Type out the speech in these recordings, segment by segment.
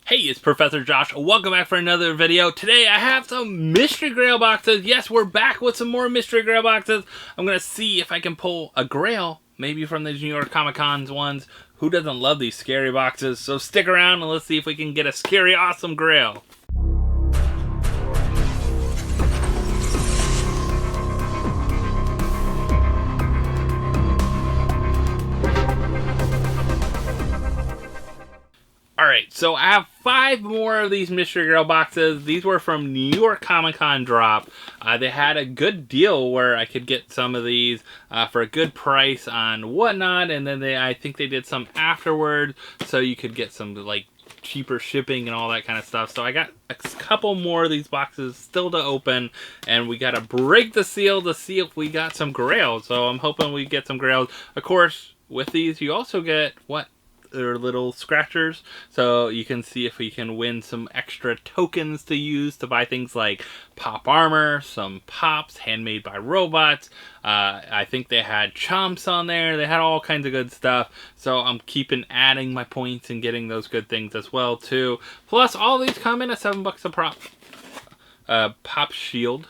Hey, it's Professor Josh. Welcome back for another video. Today I have some Mystery Grail boxes. Yes, we're back with some more Mystery Grail boxes. I'm going to see if I can pull a Grail, maybe from the New York Comic Con's ones. Who doesn't love these scary boxes? So stick around and let's see if we can get a scary, awesome Grail. Alright, so I have 5 more of these Mystery Grail boxes. These were from New York Comic Con drop. They had a good deal where I could get some of these for a good price on whatnot, and then I think they did some afterwards, so you could get some like cheaper shipping and all that kind of stuff. So I got a couple more of these boxes still to open, and we got to break the seal to see if we got some Grails. So I'm hoping we get some Grails. Of course, with these you also get what? They're little scratchers, so you can see if we can win some extra tokens to use to buy things like pop armor, some pops handmade by robots. I think they had chomps on there. They had all kinds of good stuff, so I'm adding my points and getting those good things as well too. Plus all these come in at $7 a prop. Pop shield.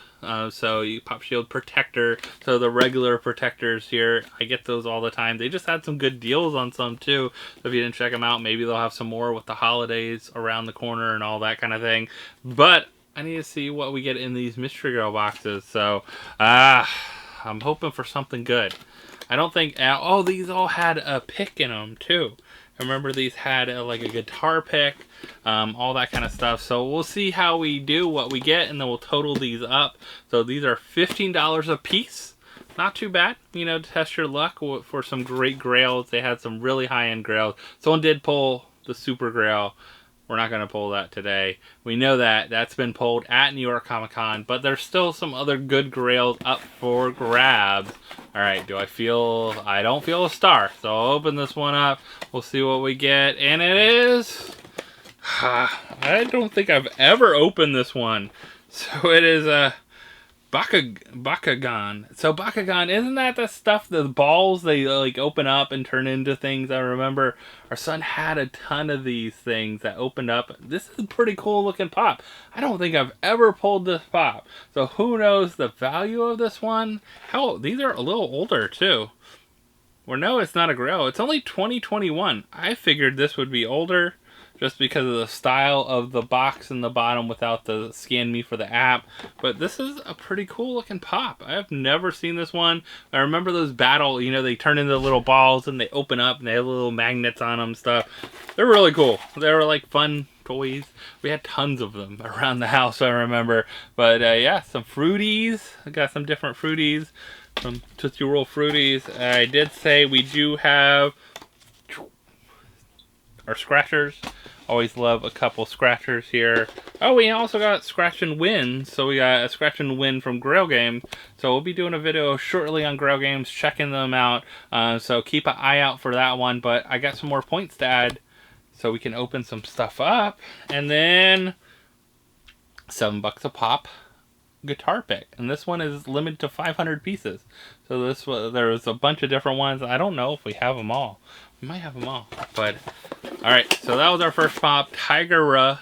So you pop shield protector, so the regular protectors here, I get those all the time. They just had some good deals on some too, so if you didn't check them out, maybe they'll have some more with the holidays around the corner and all that kind of thing. But I need to see what we get in these Mystery Girl boxes, so I'm hoping for something good. I don't think, oh, these all had a pick in them too. I remember these had like a guitar pick, all that kind of stuff. So we'll see how we do, what we get, and then we'll total these up. So these are $15 a piece. Not too bad, you know, to test your luck for some great Grails. They had some really high-end Grails. Someone did pull the Super Grail. We're not going to pull that today. We know that. That's been pulled at New York Comic Con, but there's still some other good Grails up for grabs. Alright, I don't feel a star, so I'll open this one up. We'll see what we get, and it is... I don't think I've ever opened this one. So it is a Bakugan. So Bakugan, isn't that the stuff, the balls, they like open up and turn into things? I remember our son had a ton of these things that opened up. This is a pretty cool looking pop. I don't think I've ever pulled this pop. So who knows the value of this one? These are a little older too. Well, no, it's not a Grail. It's only 2021. I figured this would be older, just because of the style of the box in the bottom without the scan me for the app. But this is a pretty cool looking pop. I have never seen this one. I remember those battle, you know, they turn into little balls and they open up and they have little magnets on them and stuff. They're really cool. They were like fun toys. We had tons of them around the house, I remember. But yeah, some Fruities. I got some different Fruities. Some Tootsie Roll Fruities. I did say we do have our scratchers. Always love a couple scratchers here. Oh, we also got Scratch and Win. So we got a Scratch and Win from Grail Games. So we'll be doing a video shortly on Grail Games, checking them out. So keep an eye out for that one. But I got some more points to add, so we can open some stuff up. And then $7 a pop guitar pick. And this one is limited to 500 pieces. So there's a bunch of different ones. I don't know if we have them all. We might have them all, but alright, so that was our first pop. Tigerera.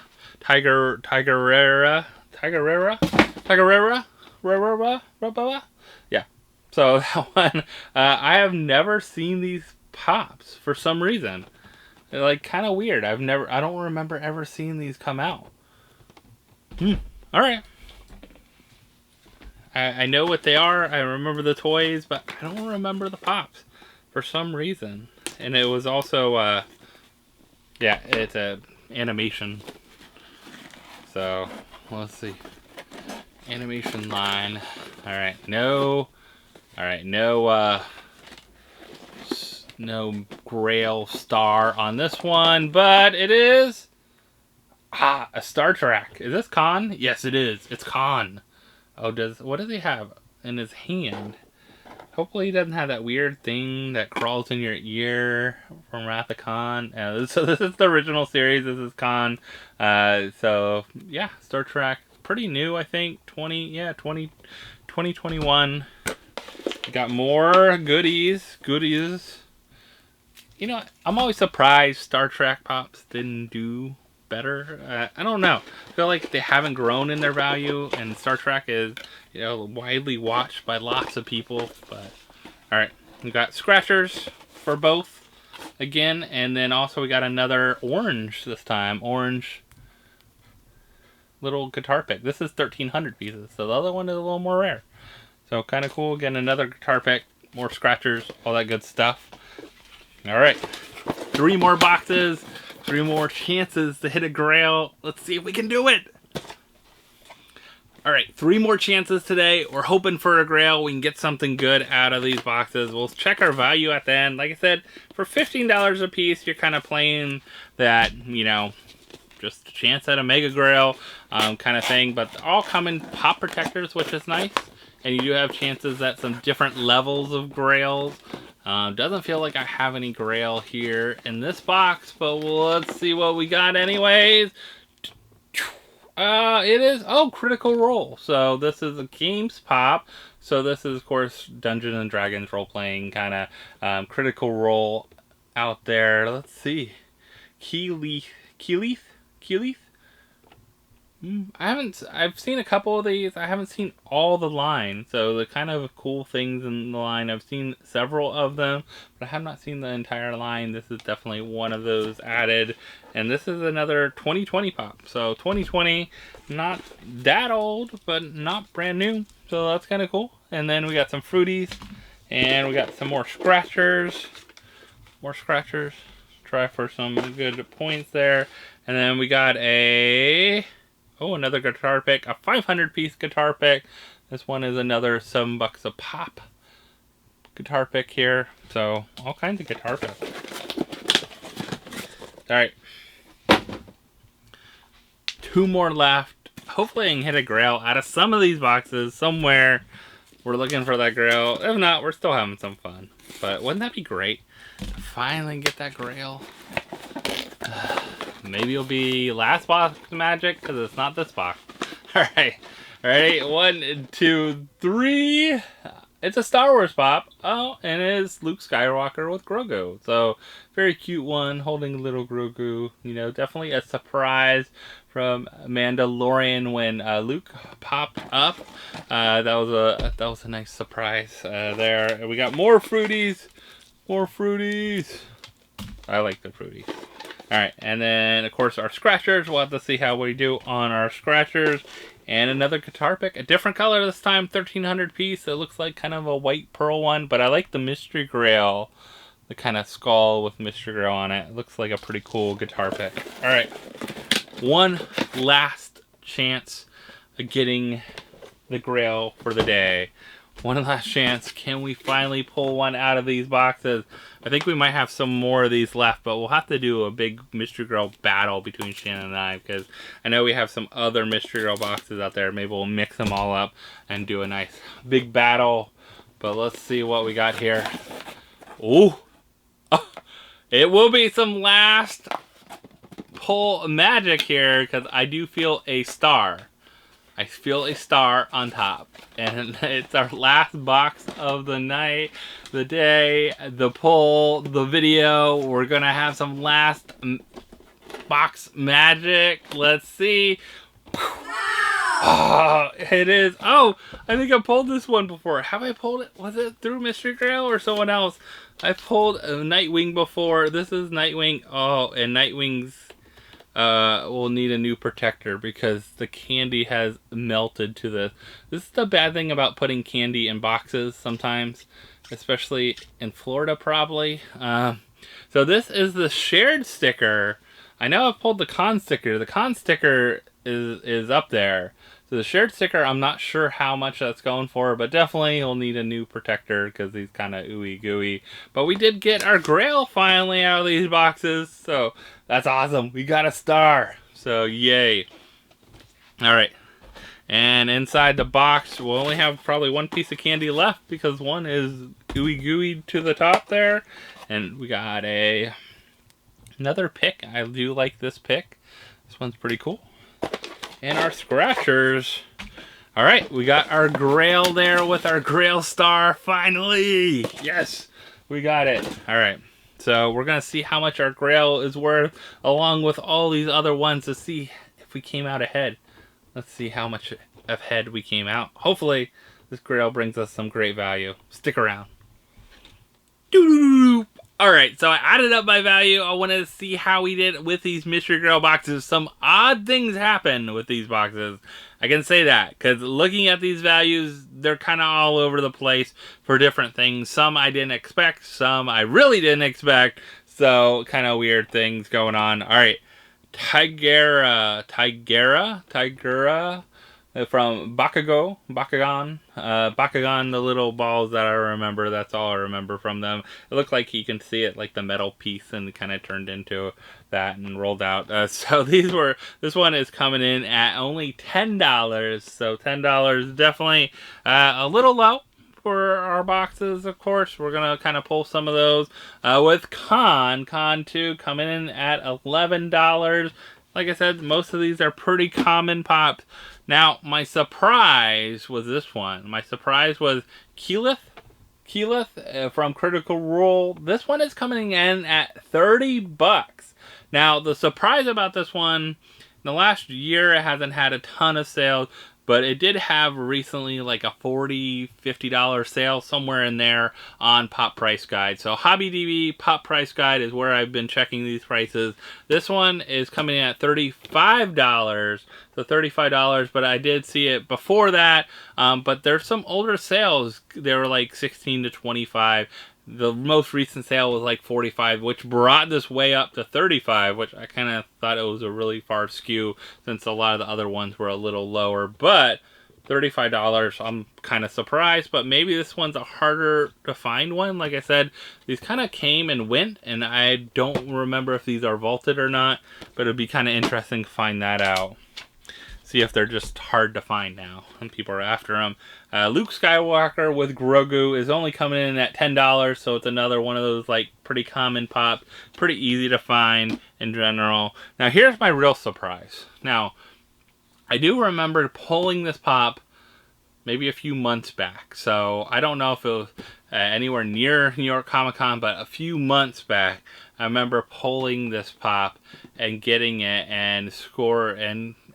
Yeah, so that one, I have never seen these pops for some reason. They're like kind of weird. I don't remember ever seeing these come out. Alright. I know what they are. I remember the toys, but I don't remember the pops for some reason. And it was also, yeah, it's a animation. So, let's see. Animation line. Alright, no Grail star on this one, but it is, a Star Trek. Is this Khan? Yes, it is. It's Khan. Oh, what does he have in his hand? Hopefully he doesn't have that weird thing that crawls in your ear from Wrath of Khan. So this is the original series. This is Khan. So yeah, Star Trek. Pretty new, I think. 2021. Got more goodies. You know, I'm always surprised Star Trek pops didn't do better. I don't know. I feel like they haven't grown in their value, and Star Trek is, you know, widely watched by lots of people. But all right, we got scratchers for both again, and then also we got another orange this time. Orange little guitar pick. This is 1,300 pieces, so the other one is a little more rare. So kind of cool. Again, another guitar pick, more scratchers, all that good stuff. All right, 3 more boxes, 3 more chances to hit a Grail. Let's see if we can do it. All right, 3 more chances today. We're hoping for a Grail. We can get something good out of these boxes. We'll check our value at the end. Like I said, for $15 a piece, you're kind of playing that, you know, just a chance at a Mega Grail kind of thing. But all come in pop protectors, which is nice. And you do have chances at some different levels of Grails. Doesn't feel like I have any Grail here in this box, but let's see what we got anyways. It is, Critical Role. So this is a games pop. So this is, of course, Dungeons & Dragons role-playing kind of Critical Role out there. Let's see. Keyleth? I've seen a couple of these. I haven't seen all the line. So the kind of cool things in the line, I've seen several of them, but I have not seen the entire line. This is definitely one of those added. And this is another 2020 pop. So 2020, not that old, but not brand new. So that's kind of cool. And then we got some fruities, and we got some more scratchers. Try for some good points there. And then we got another guitar pick, a 500-piece guitar pick. This one is another $7 a pop guitar pick here. So all kinds of guitar picks. All right, 2 more left. Hopefully I can hit a Grail out of some of these boxes somewhere. We're looking for that Grail. If not, we're still having some fun. But wouldn't that be great to finally get that Grail? Maybe it'll be last box magic, because it's not this box. Alright. Ready? 1, 2, 3. It's a Star Wars pop. Oh, and it is Luke Skywalker with Grogu. So, very cute one, holding little Grogu. You know, definitely a surprise from Mandalorian when Luke popped up. That was a nice surprise there. We got more fruities. I like the fruities. Alright, and then, of course, our scratchers. We'll have to see how we do on our scratchers. And another guitar pick. A different color this time, 1,300 piece. It looks like kind of a white pearl one, but I like the Mystery Grail. The kind of skull with Mystery Grail on it. It looks like a pretty cool guitar pick. Alright, one last chance of getting the Grail for the day. One last chance. Can we finally pull one out of these boxes? I think we might have some more of these left, but we'll have to do a big Mystery Grail battle between Shannon and I, because I know we have some other Mystery Grail boxes out there. Maybe we'll mix them all up and do a nice big battle. But let's see what we got here. Ooh! Oh, it will be some last pull magic here, because I do feel a star. I feel a star on top. And it's our last box of the night, the day, the pull, the video. We're going to have some last box magic. Let's see. Oh, it is. Oh, I think I pulled this one before. Have I pulled it? Was it through Mystery Grail or someone else? I pulled a Nightwing before. This is Nightwing. Oh, and Nightwing's we'll need a new protector because the candy has melted to this. This is the bad thing about putting candy in boxes sometimes, especially in Florida probably. So this is the shared sticker. I know I've pulled the con sticker. The con sticker is up there. So the shared sticker, I'm not sure how much that's going for, but definitely he'll need a new protector because he's kind of ooey gooey. But we did get our Grail finally out of these boxes, so that's awesome. We got a star, so yay. Alright, and inside the box, we'll only have probably one piece of candy left because one is ooey gooey to the top there. And we got another pick. I do like this pick. This one's pretty cool. And our scratchers. Alright, we got our Grail there with our Grail star finally. Yes, we got it. Alright, So we're going to see how much our Grail is worth along with all these other ones to see if we came out ahead. Let's see how much ahead we came out. Hopefully this Grail brings us some great value. Stick around. Doo-doo-doo-doo. Alright, so I added up my value. I wanted to see how we did with these Mystery Grail boxes. Some odd things happen with these boxes. I can say that, because looking at these values, they're kind of all over the place for different things. Some I didn't expect, some I really didn't expect. So, kind of weird things going on. Alright, Tigera from Bakugan, the little balls that I remember. That's all I remember from them. It looked like you can see it, like the metal piece, and kind of turned into that and rolled out. So this one is coming in at only $10. So $10, definitely a little low for our boxes. Of course, we're gonna kind of pull some of those with Con 2 coming in at $11. Like I said, most of these are pretty common pops. Now, my surprise was this one. My surprise was Keyleth from Critical Role. This one is coming in at $30. Now, the surprise about this one, in the last year, it hasn't had a ton of sales, but it did have recently like a $40, $50 sale somewhere in there on Pop Price Guide. So HobbyDB Pop Price Guide is where I've been checking these prices. This one is coming in at $35. So $35, but I did see it before that. But there's some older sales. They were like 16 to 25. The most recent sale was like 45, which brought this way up to 35, which I kind of thought it was a really far skew since a lot of the other ones were a little lower. But $35, I'm kind of surprised, but maybe this one's a harder to find one. Like I said, these kind of came and went, and I don't remember if these are vaulted or not, but it'd be kind of interesting to find that out. See if they're just hard to find now and people are after them. Luke Skywalker with Grogu is only coming in at $10, so it's another one of those like pretty common pops, pretty easy to find in general. Now here's my real surprise. Now I do remember pulling this pop maybe a few months back, so I don't know if it was anywhere near New York Comic Con, but a few months back I remember pulling this pop and getting it and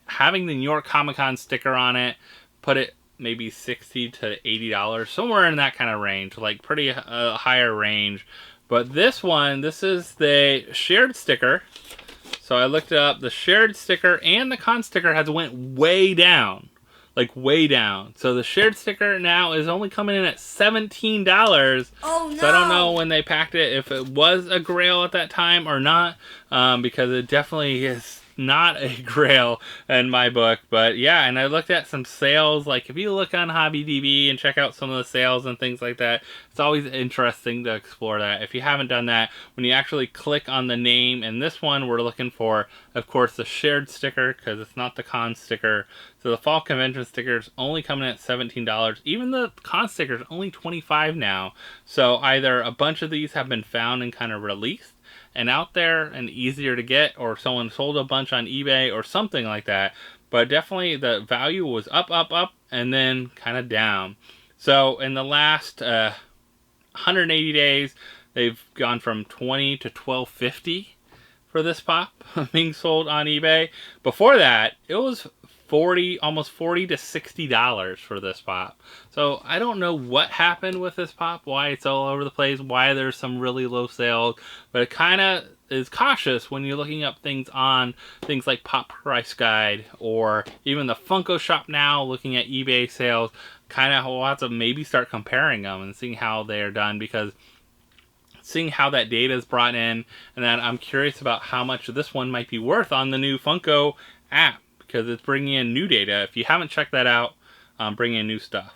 having the New York Comic Con sticker on it, put it maybe $60 to $80, somewhere in that kind of range, like pretty higher range. But this is the shared sticker. So I looked it up. The shared sticker and the con sticker has went way down. Like way down. So the shared sticker now is only coming in at $17. Oh no! So I don't know when they packed it, if it was a Grail at that time or not, because it definitely is not a Grail in my book. But yeah, and I looked at some sales. Like if you look on HobbyDB and check out some of the sales and things like that, it's always interesting to explore that. If you haven't done that, when you actually click on the name, and this one we're looking for, of course, the shared sticker, because it's not the con sticker. So the fall convention sticker is only coming at $17. Even the con sticker is only $25 now. So either a bunch of these have been found and kind of released and out there and easier to get, or someone sold a bunch on eBay or something like that. But definitely the value was up, and then kind of down. So in the last 180 days, they've gone from $20 to $12.50 for this pop being sold on eBay. Before that, it was almost $40 to $60 for this pop. So I don't know what happened with this pop, why it's all over the place, why there's some really low sales, but it kind of is cautious when you're looking up things on things like Pop Price Guide or even the Funko Shop now, looking at eBay sales. Kind of will have to maybe start comparing them and seeing how they're done, because seeing how that data is brought in, and then I'm curious about how much this one might be worth on the new Funko app, because it's bringing in new data. If you haven't checked that out, bringing in new stuff.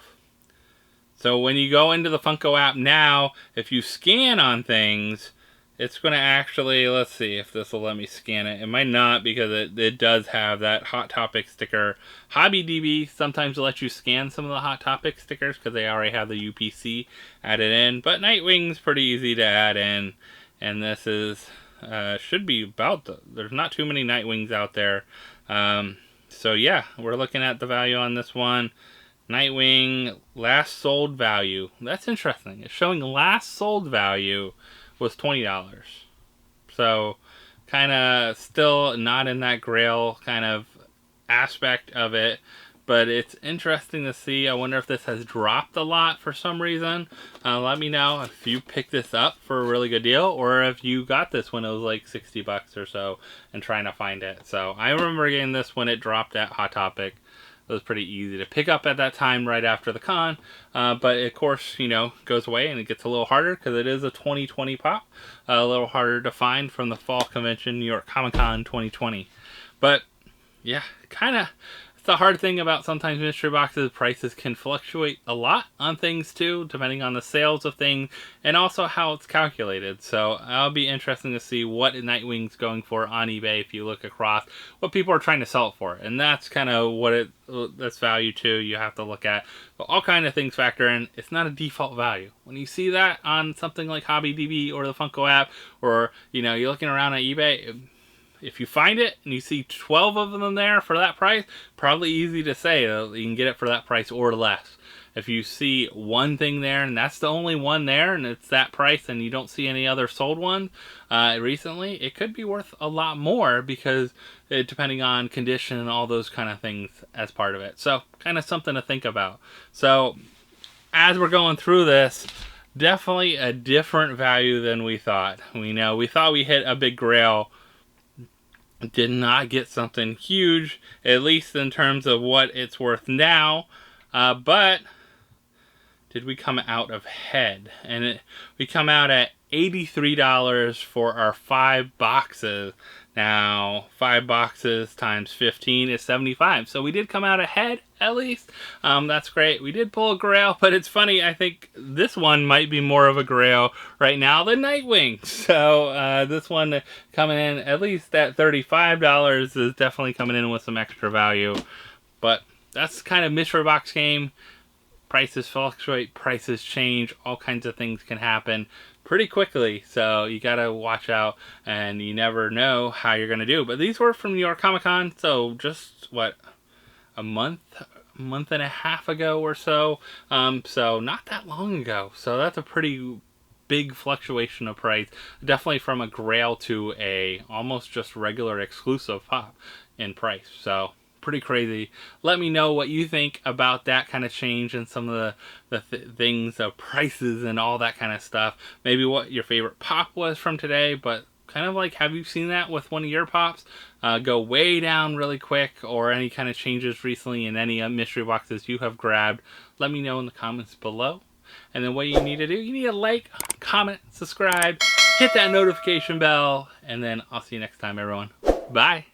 So when you go into the Funko app now, if you scan on things, it's going to actually, let's see if this will let me scan it. It might not, because it does have that Hot Topic sticker. HobbyDB sometimes lets you scan some of the Hot Topic stickers because they already have the UPC added in. But Nightwing's pretty easy to add in. And this is, should be about, there's not too many Nightwings out there. So yeah, we're looking at the value on this one. Nightwing, last sold value. That's interesting. It's showing last sold value was $20. So kind of still not in that Grail kind of aspect of it, but it's interesting to see. I wonder if this has dropped a lot for some reason. Let me know if you picked this up for a really good deal, or if you got this when it was like 60 bucks or so and trying to find it. So I remember getting this when it dropped at Hot Topic. It was pretty easy to pick up at that time right after the con, but of course, you know, goes away and it gets a little harder because it is a 2020 pop, a little harder to find from the fall convention, New York Comic Con 2020. But yeah, kind of, it's the hard thing about sometimes mystery boxes. Prices can fluctuate a lot on things too, depending on the sales of things and also how it's calculated. So it'll be interesting to see what Nightwing's going for on eBay if you look across what people are trying to sell it for. And that's kind of what that's value too. You have to look at. But all kind of things factor in. It's not a default value. When you see that on something like HobbyDB or the Funko app, or you know, you're looking around on eBay, if you find it and you see 12 of them there for that price, probably easy to say you can get it for that price or less. If you see one thing there and that's the only one there and it's that price and you don't see any other sold ones recently, it could be worth a lot more because depending on condition and all those kind of things as part of it. So kind of something to think about. So as we're going through this, definitely a different value than we thought. We thought we hit a big Grail. Did not get something huge, at least in terms of what it's worth now, but did we come out ahead? And we come out at $83 for our 5 boxes. Now 5 boxes times 15 is 75, so we did come out ahead at least. That's great. We did pull a Grail, but it's funny, I think this one might be more of a Grail right now than Nightwing. So this one coming in at least at $35 is definitely coming in with some extra value. But that's kind of mystery box game. Prices fluctuate, prices change, all kinds of things can happen pretty quickly, so you gotta watch out, and you never know how you're gonna do. But these were from New York Comic Con, so just what, a month and a half ago or so, so not that long ago. So that's a pretty big fluctuation of price, definitely from a Grail to a almost just regular exclusive pop in price. So pretty crazy. Let me know what you think about that kind of change and some of the things, prices and all that kind of stuff. Maybe what your favorite pop was from today, but kind of like, have you seen that with one of your pops go way down really quick, or any kind of changes recently in any mystery boxes you have grabbed? Let me know in the comments below. And then what you need to do, you need to like, comment, subscribe, hit that notification bell, and then I'll see you next time, everyone. Bye.